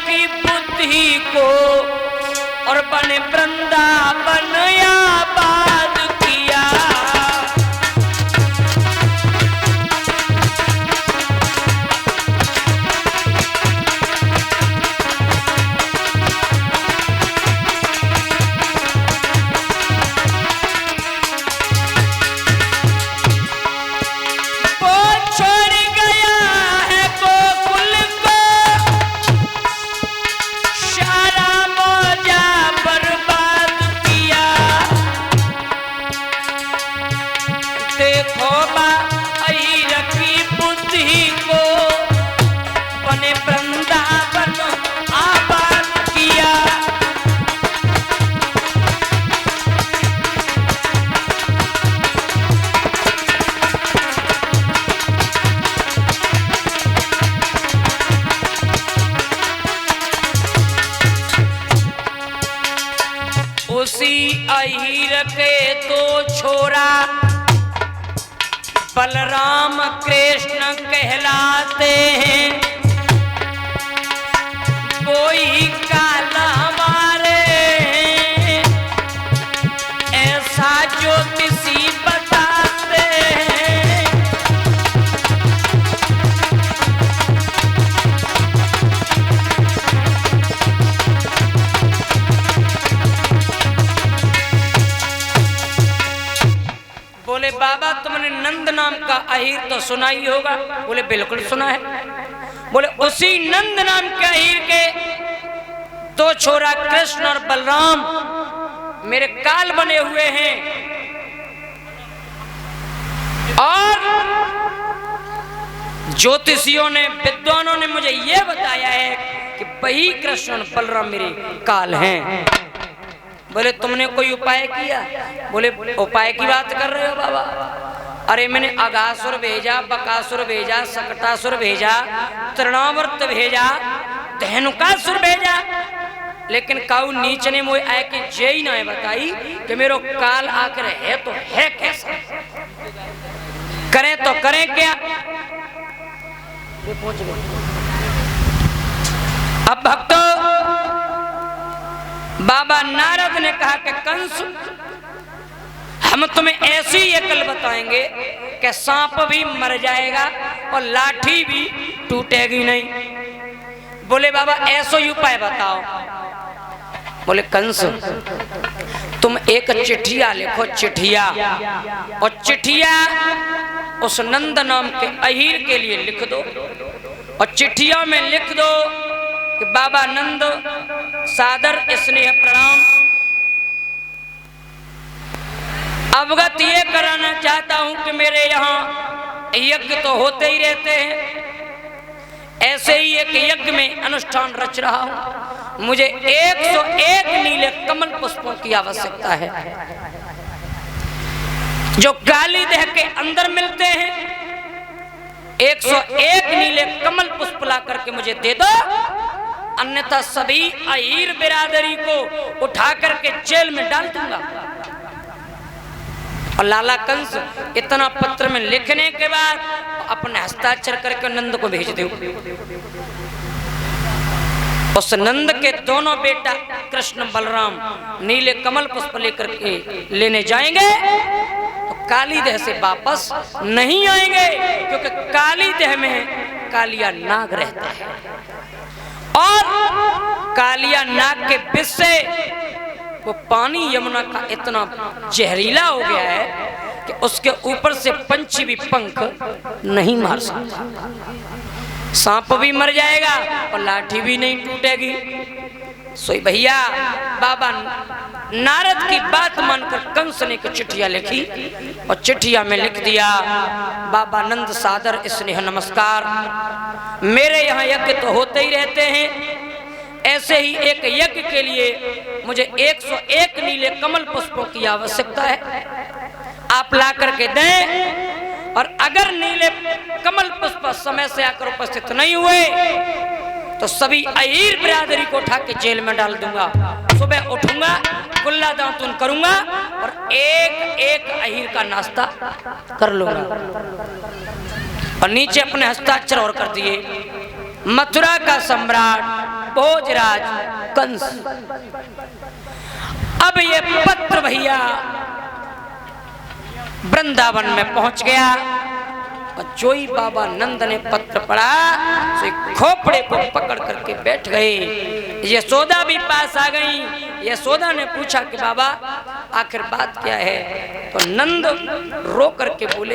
की बुद्धि को और बने वृंदावन आबाद किया। उसी अहीर के दो छोरा बलराम कृष्ण कहलाते हैं। कोई काल हमारे ऐसा ज्योतिषी बताते हैं। बोले बाबा तुमने नंद नाम का अहीर तो सुना ही होगा। बोले बिल्कुल सुना है। बोले उसी नंद नाम के अहीर के दो छोरा कृष्ण और बलराम मेरे काल बने हुए हैं और ज्योतिषियों ने विद्वानों ने मुझे यह बताया है कि वही कृष्ण और बलराम मेरे काल हैं। बोले तुमने कोई उपाय किया? बोले उपाय की बात कर रहे हो बाबा? अरे मैंने अगासुर भेजा, बकासुर भेजा, सकटासुर भेजा, तृणावर्त भेजा, धेनुकासुर भेजा, लेकिन काऊ नीच ने मुझे आए कि जय ना बताई कि मेरो काल आकर है तो है कैसा, करें तो करें क्या। अब भक्तों बाबा नारद ने कहा कि कंस हम तुम्हें ऐसी अकल बताएंगे कि सांप भी मर जाएगा और लाठी भी टूटेगी नहीं। बोले बाबा ऐसा ही उपाय बताओ। बोले कंस तुम एक चिट्ठिया लिखो, चिट्ठिया, और चिट्ठिया उस नंद नाम के अहीर के लिए लिख दो और चिट्ठिया में लिख दो कि बाबा नंद सादर स्नेह प्रणाम, अवगत ये कराना चाहता हूं कि मेरे यहाँ यज्ञ तो होते ही रहते हैं, ऐसे ही एक यज्ञ में अनुष्ठान रच रहा हूं। मुझे 101 नीले कमल पुष्पों की आवश्यकता है जो काली देह के अंदर मिलते हैं। 101 नीले कमल पुष्प ला करके मुझे दे दो, अन्यथा सभी अहीर बिरादरी को उठा करके जेल में डाल दूंगा। और लाला कंस इतना पत्र में लिखने के बाद अपने हस्ताक्षर करके नंद को भेज दो। उस नंद के दोनों बेटा कृष्ण बलराम नीले कमल पुष्प लेकर के लेने जाएंगे तो काली देह से वापस नहीं आएंगे, क्योंकि काली देह में कालिया नाग रहता है और कालिया नाग के विष से वो पानी यमुना का इतना जहरीला हो गया है कि उसके ऊपर से पंछी भी पंख नहीं मार सकता, सांप भी मर जाएगा और लाठी भी नहीं टूटेगी। सोई भैया बाबा नारद की बात मानकर कंस ने कुछ चिट्ठियां लिखी और चिट्ठिया में लिख दिया, बाबा नंद सादर स्नेह नमस्कार, मेरे यहाँ यज्ञ तो होते ही रहते हैं, ऐसे ही एक यज्ञ के लिए मुझे 101 नीले कमल पुष्पों की आवश्यकता है, आप ला करके दें। और अगर नीले कमल पुष्प समय से आकर उपस्थित नहीं हुए तो सभी अहीर बिरादरी को उठा के जेल में डाल दूंगा। सुबह उठूंगा, कुल्ला दातुन करूंगा और एक एक अहीर का नाश्ता कर लूंगा। और नीचे अपने हस्ताक्षर और कर दिए, मथुरा का सम्राट भोजराज कंस। अब ये पत्र भैया वृंदावन में पहुंच गया और जोई बाबा नंद ने पत्र पढ़ा तो खोपड़े को पकड़ करके बैठ गए। यशोदा भी पास आ गई। यशोदा ने पूछा कि बाबा आखिर बात क्या है? तो नंद रो करके बोले,